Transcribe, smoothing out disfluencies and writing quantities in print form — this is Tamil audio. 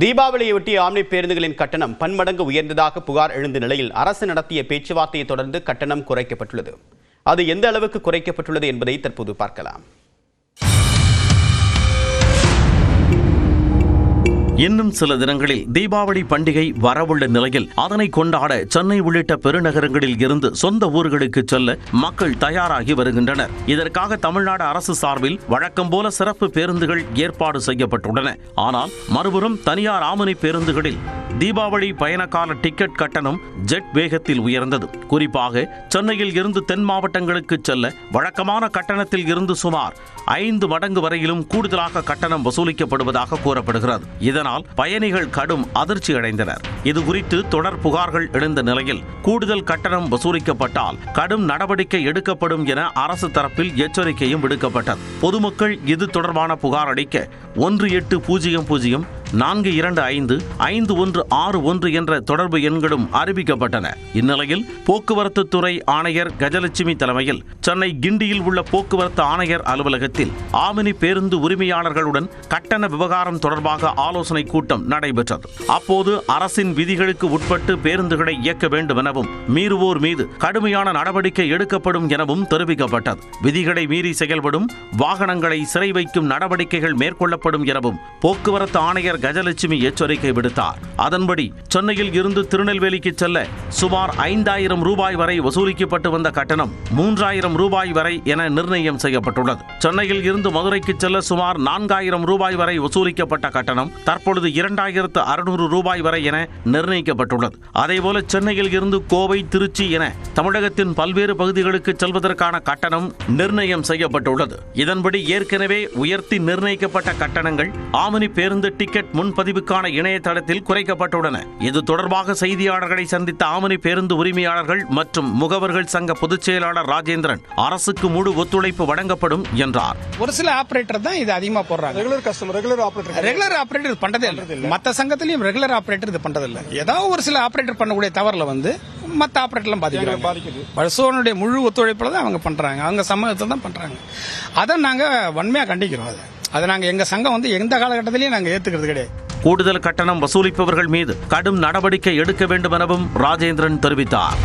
தீபாவளியொட்டி ஆம்னி பேருந்துகளின் கட்டணம் பன்மடங்கு உயர்ந்ததாக புகார் எழுந்த நிலையில் அரசு நடத்திய பேச்சுவார்த்தையை தொடர்ந்து கட்டணம் குறைக்கப்பட்டுள்ளது. அது எந்த அளவுக்கு குறைக்கப்பட்டுள்ளது என்பதை தற்போது பார்க்கலாம். இன்னும் சில தினங்களில் தீபாவளி பண்டிகை வரவுள்ள நிலையில் அதனை கொண்டாட சென்னை உள்ளிட்ட பெருநகரங்களில் இருந்து சொந்த ஊர்களுக்கு செல்ல மக்கள் தயாராகி வருகின்றனர். இதற்காக தமிழ்நாடு அரசு சார்பில் வழக்கம் போல சிறப்பு பேருந்துகள் ஏற்பாடு செய்யப்பட்டுள்ளன. ஆனால் மறுபுறம் தனியார் ஆம்னி பேருந்துகளில் தீபாவளி பயணக்கால டிக்கெட் கட்டணம் ஜெட் வேகத்தில் உயர்ந்தது. குறிப்பாக சென்னையில் இருந்து தென் மாவட்டங்களுக்கு செல்ல வழக்கமான கட்டணத்தில் இருந்து சுமார் 5 மடங்கு வரையிலும் கூடுதலாக கட்டணம் வசூலிக்கப்படுவதாக கூறப்படுகிறது. இதனால் பயணிகள் கடும் அதிர்ச்சி அடைந்தனர். இதுகுறித்து தொடர் புகார்கள் எழுந்த நிலையில் கூடுதல் கட்டணம் வசூலிக்கப்பட்டால் கடும் நடவடிக்கை எடுக்கப்படும் என அரசு தரப்பில் எச்சரிக்கையும் விடுக்கப்பட்டது. பொதுமக்கள் இது தொடர்பான புகார் அளிக்க 1800 425 5161 என்ற தொடர்பு எண்களும் அறிவிக்கப்பட்டன. இந்நிலையில் போக்குவரத்து துறை ஆணையர் கஜலட்சுமி தலைமையில் சென்னை கிண்டியில் உள்ள போக்குவரத்து ஆணையர் அலுவலகத்தில் ஆம்னி பேருந்து உரிமையாளர்களுடன் கட்டண விவகாரம் தொடர்பாக ஆலோசனை கூட்டம் நடைபெற்றது. அப்போது அரசின் விதிகளுக்கு உட்பட்டு பேருந்துகளை இயக்க வேண்டும் எனவும் மீறுவோர் மீது கடுமையான நடவடிக்கை எடுக்கப்படும் எனவும் தெரிவிக்கப்பட்டது. விதிகளை மீறி செயல்படும் வாகனங்களை சிறை வைக்கும் நடவடிக்கைகள் மேற்கொள்ளப்படும் எனவும் போக்குவரத்து ஆணையர் கஜலட்சுமி எச்சரிக்கை விடுத்தார். அதன்படி சென்னையில் இருந்து திருநெல்வேலிக்கு செல்ல சுமார் 5000 ரூபாய் வரை வசூலிக்கப்பட்டு வந்த கட்டணம் 3000 ரூபாய் வரை என நிர்ணயம் செய்யப்பட்டுள்ளது. சென்னையில் இருந்து மதுரைக்கு செல்ல சுமார் 4000 ரூபாய் வரை வசூலிக்கப்பட்ட கட்டணம் தற்பொழுது 2600 ரூபாய் வரை என நிர்ணயிக்கப்பட்டுள்ளது. அதேபோல சென்னையில் இருந்து கோவை, திருச்சி என தமிழகத்தின் பல்வேறு பகுதிகளுக்கு செல்வதற்கான கட்டணம் நிர்ணயம் செய்யப்பட்டுள்ளது. இதன்படி ஏற்கனவே உயர்த்தி நிர்ணயிக்கப்பட்ட கட்டணங்கள் ஆம்னி பேருந்து டிக்கெட் முன்பதிவுக்கான இணையதளத்தில் குறைக்கப்பட்டுள்ளன. இது தொடர்பாக செய்தியாளர்களை சந்தித்த ஆம்னி பேருந்து உரிமையாளர்கள் மற்றும் முகவர்கள் சங்க பொதுச் செயலாளர் ராஜேந்திரன் அரசுக்கு முழு ஒத்துழைப்பு வழங்கப்படும் என்றார். ஒரு சில ஆபரேட்டர் தான் இது அதிகமா போடுறாங்க. ரெகுலர் ஆபரேட்டர் பண்றதே இல்லை. மற்ற சங்கத்திலையும் ரெகுலர் ஆபரேட்டர் இது பண்றது இல்லை. ஏதாவது ஒரு சில ஆபரேட்டர் பண்ணக்கூடிய தவறுல மற்ற ஆபரேட்டர்லாம் பாதிக்கிறாங்க. பல்சோனுடைய முழு ஒத்துழைப்புல தான் அவங்க பண்றாங்க. அவங்க சம்மதத்தில் தான் பண்றாங்க. அதை நாங்க வன்மையா கண்டிக்கிறோம். அதை நாங்க எங்க சங்கம் எந்த காலகட்டத்திலையும் நாங்க ஏத்துக்கிறது கிடையாது. கூடுதல் கட்டணம் வசூலிப்பவர்கள் மீது கடும் நடவடிக்கை எடுக்க வேண்டும் எனவும் ராஜேந்திரன் தெரிவித்தார்.